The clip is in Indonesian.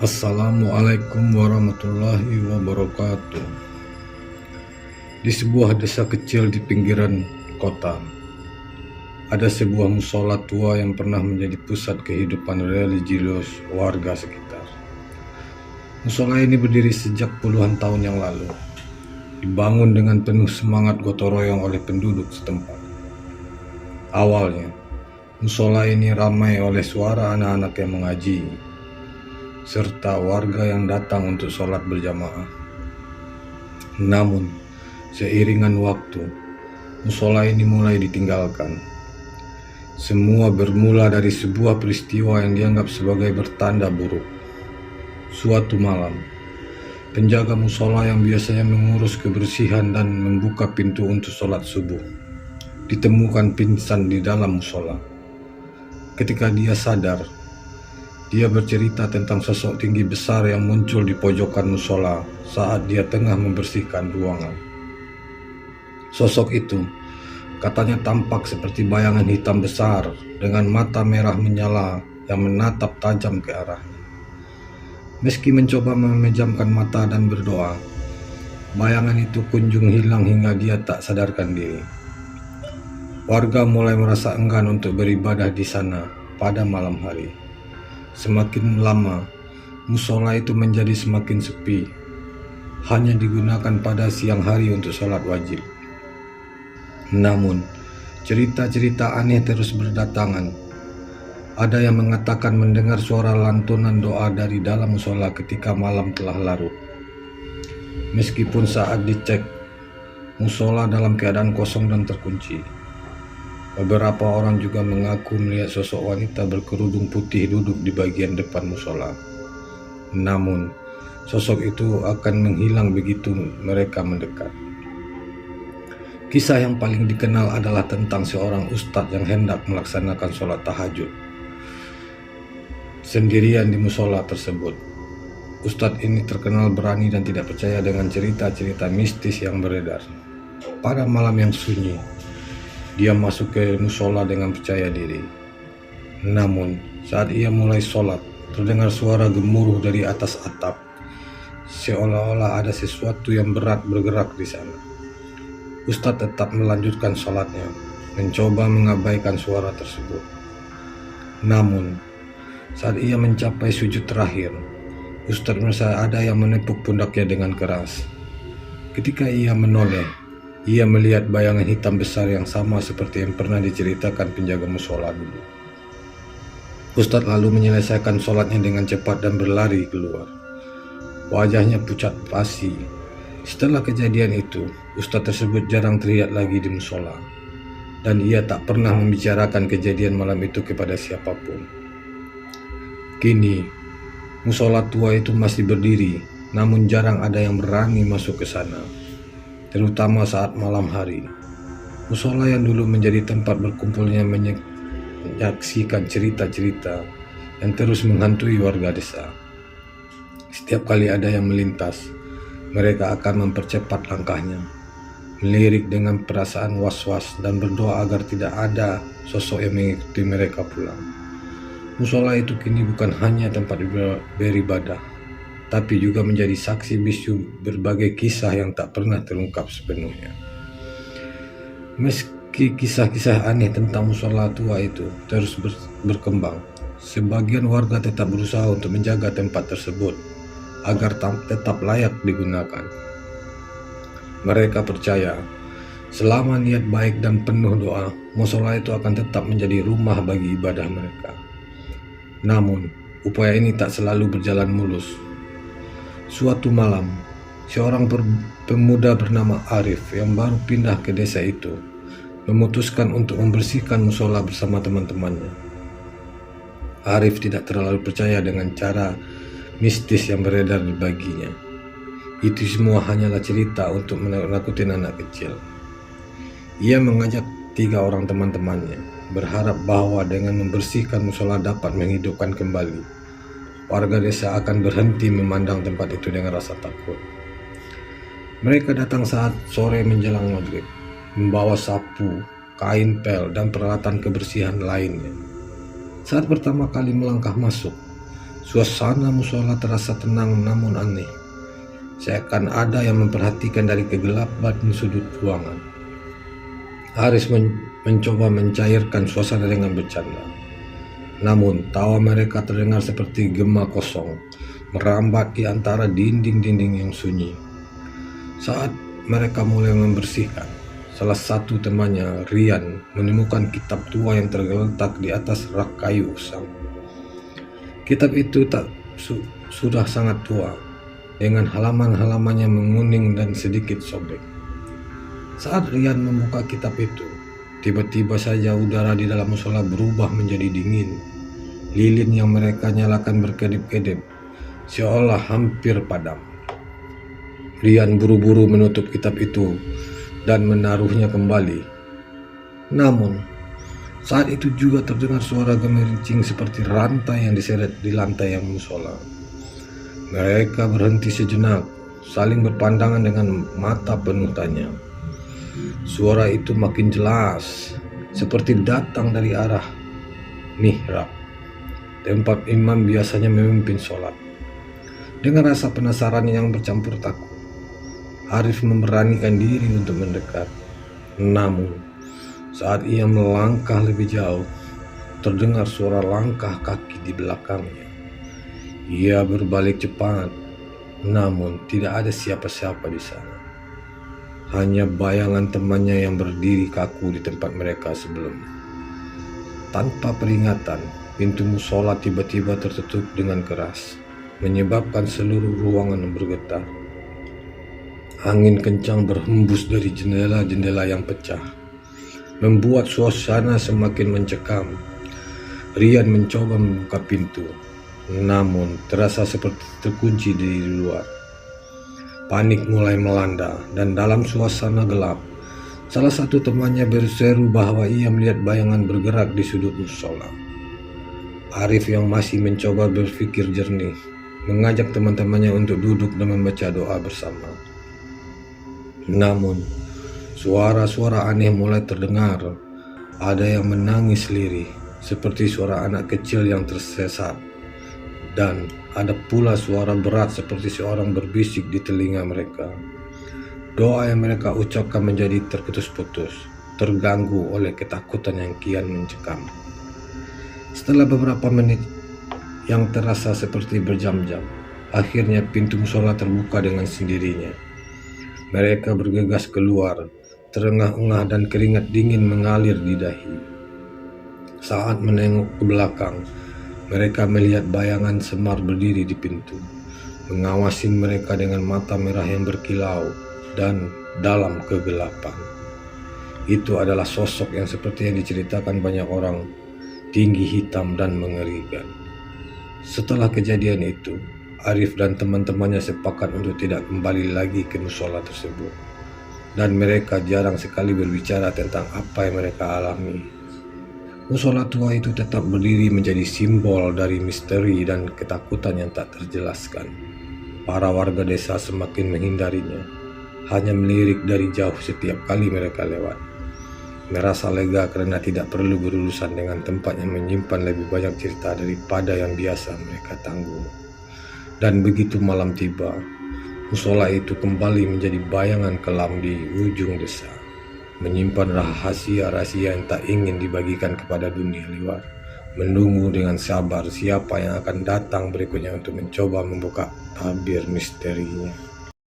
Assalamualaikum warahmatullahi wabarakatuh. Di sebuah desa kecil di pinggiran kota, ada sebuah musola tua yang pernah menjadi pusat kehidupan religius warga sekitar. Musola ini berdiri sejak puluhan tahun yang lalu, dibangun dengan penuh semangat gotong royong oleh penduduk setempat. Awalnya, musola ini ramai oleh suara anak-anak yang mengaji, serta warga yang datang untuk sholat berjamaah. Namun, seiringan waktu, musola ini mulai ditinggalkan. Semua bermula dari sebuah peristiwa yang dianggap sebagai bertanda buruk. Suatu malam, penjaga musola yang biasanya mengurus kebersihan dan membuka pintu untuk sholat subuh ditemukan pingsan di dalam musola. Ketika dia sadar, dia bercerita tentang sosok tinggi besar yang muncul di pojokan musola saat dia tengah membersihkan ruangan. Sosok itu katanya tampak seperti bayangan hitam besar dengan mata merah menyala yang menatap tajam ke arahnya. Meski mencoba memejamkan mata dan berdoa, bayangan itu kunjung hilang hingga dia tak sadarkan diri. Warga mulai merasa enggan untuk beribadah di sana pada malam hari. Semakin lama, musola itu menjadi semakin sepi, hanya digunakan pada siang hari untuk sholat wajib. Namun, cerita-cerita aneh terus berdatangan. Ada yang mengatakan mendengar suara lantunan doa dari dalam musola ketika malam telah larut. Meskipun saat dicek, musola dalam keadaan kosong dan terkunci. Beberapa orang juga mengaku melihat sosok wanita berkerudung putih duduk di bagian depan musola. Namun, sosok itu akan menghilang begitu mereka mendekat. Kisah yang paling dikenal adalah tentang seorang ustadz yang hendak melaksanakan sholat tahajud sendirian di musola tersebut. Ustadz ini terkenal berani dan tidak percaya dengan cerita-cerita mistis yang beredar. Pada malam yang sunyi, dia masuk ke musola dengan percaya diri. Namun, saat ia mulai sholat, terdengar suara gemuruh dari atas atap, seolah-olah ada sesuatu yang berat bergerak di sana. Ustadz tetap melanjutkan sholatnya, mencoba mengabaikan suara tersebut. Namun, saat ia mencapai sujud terakhir, Ustadz merasa ada yang menepuk pundaknya dengan keras. Ketika ia menoleh, ia melihat bayangan hitam besar yang sama seperti yang pernah diceritakan penjaga musola dulu. Ustadz lalu menyelesaikan sholatnya dengan cepat dan berlari keluar. Wajahnya pucat pasi. Setelah kejadian itu, Ustadz tersebut jarang terlihat lagi di musola, dan ia tak pernah membicarakan kejadian malam itu kepada siapapun. Kini, musola tua itu masih berdiri, namun jarang ada yang berani masuk ke sana, terutama saat malam hari. Musola yang dulu menjadi tempat berkumpulnya menyaksikan cerita-cerita yang terus menghantui warga desa. Setiap kali ada yang melintas, mereka akan mempercepat langkahnya, melirik dengan perasaan was-was dan berdoa agar tidak ada sosok yang mengikuti mereka pulang. Musola itu kini bukan hanya tempat beribadah, tapi juga menjadi saksi bisu berbagai kisah yang tak pernah terungkap sepenuhnya. Meski kisah-kisah aneh tentang musola tua itu terus berkembang, sebagian warga tetap berusaha untuk menjaga tempat tersebut agar tetap layak digunakan. Mereka percaya, selama niat baik dan penuh doa, musola itu akan tetap menjadi rumah bagi ibadah mereka. Namun, upaya ini tak selalu berjalan mulus. Suatu malam, seorang pemuda bernama Arif yang baru pindah ke desa itu memutuskan untuk membersihkan musola bersama teman-temannya. Arif tidak terlalu percaya dengan cara mistis yang beredar di baginya. Itu semua hanyalah cerita untuk menakut-nakuti anak kecil. Ia mengajak 3 orang teman-temannya, berharap bahwa dengan membersihkan musola dapat menghidupkan kembali. Warga desa akan berhenti memandang tempat itu dengan rasa takut. Mereka datang saat sore menjelang maghrib, membawa sapu, kain pel, dan peralatan kebersihan lainnya. Saat pertama kali melangkah masuk, Suasana musola terasa tenang namun aneh, seakan ada yang memperhatikan dari kegelapan sudut ruangan. Arif mencoba mencairkan suasana dengan bercanda, namun tawa mereka terdengar seperti gema kosong merambat di antara dinding-dinding yang sunyi. Saat mereka mulai membersihkan, salah satu temannya, Rian, menemukan kitab tua yang tergeletak di atas rak kayu usang. Kitab itu sudah sangat tua, dengan halaman-halamannya menguning dan sedikit sobek. Saat Rian membuka kitab itu, tiba-tiba saja udara di dalam musola berubah menjadi dingin. Lilin yang mereka nyalakan berkedip-kedip, seolah hampir padam. Rian buru-buru menutup kitab itu dan menaruhnya kembali. Namun, saat itu juga terdengar suara gemericing seperti rantai yang diseret di lantai yang musola. Mereka berhenti sejenak, saling berpandangan dengan mata penuh tanya. Suara itu makin jelas, seperti datang dari arah mihrab, tempat imam biasanya memimpin sholat. Dengan rasa penasaran yang bercampur takut, Arif memberanikan diri untuk mendekat. Namun, saat ia melangkah lebih jauh, terdengar suara langkah kaki di belakangnya. Ia berbalik cepat, namun tidak ada siapa-siapa di sana. Hanya bayangan temannya yang berdiri kaku di tempat mereka sebelumnya. Tanpa peringatan, pintu musola tiba-tiba tertutup dengan keras, menyebabkan seluruh ruangan bergetar. Angin kencang berhembus dari jendela-jendela yang pecah, membuat suasana semakin mencekam. Rian mencoba membuka pintu, namun terasa seperti terkunci dari luar. Panik mulai melanda, dan dalam suasana gelap, salah satu temannya berseru bahwa ia melihat bayangan bergerak di sudut musola. Arif yang masih mencoba berpikir jernih, mengajak teman-temannya untuk duduk dan membaca doa bersama. Namun, suara-suara aneh mulai terdengar. Ada yang menangis lirih, seperti suara anak kecil yang tersesat. Dan ada pula suara berat seperti seorang berbisik di telinga mereka. Doa yang mereka ucapkan menjadi terputus-putus, terganggu oleh ketakutan yang kian mencekam. Setelah beberapa menit yang terasa seperti berjam-jam, akhirnya pintu musola terbuka dengan sendirinya. Mereka bergegas keluar, terengah-engah dan keringat dingin mengalir di dahi. Saat menengok ke belakang, mereka melihat bayangan Semar berdiri di pintu, mengawasi mereka dengan mata merah yang berkilau dan dalam kegelapan. Itu adalah sosok yang seperti yang diceritakan banyak orang, tinggi, hitam, dan mengerikan. Setelah kejadian itu, Arif dan teman-temannya sepakat untuk tidak kembali lagi ke musola tersebut, dan mereka jarang sekali berbicara tentang apa yang mereka alami. Musola tua itu tetap berdiri menjadi simbol dari misteri dan ketakutan yang tak terjelaskan. Para warga desa semakin menghindarinya, hanya melirik dari jauh setiap kali mereka lewat. Merasa lega karena tidak perlu berurusan dengan tempat yang menyimpan lebih banyak cerita daripada yang biasa mereka tanggung. Dan begitu malam tiba, musola itu kembali menjadi bayangan kelam di ujung desa, menyimpan rahasia-rahasia yang tak ingin dibagikan kepada dunia luar, menunggu dengan sabar siapa yang akan datang berikutnya untuk mencoba membuka tabir misterinya.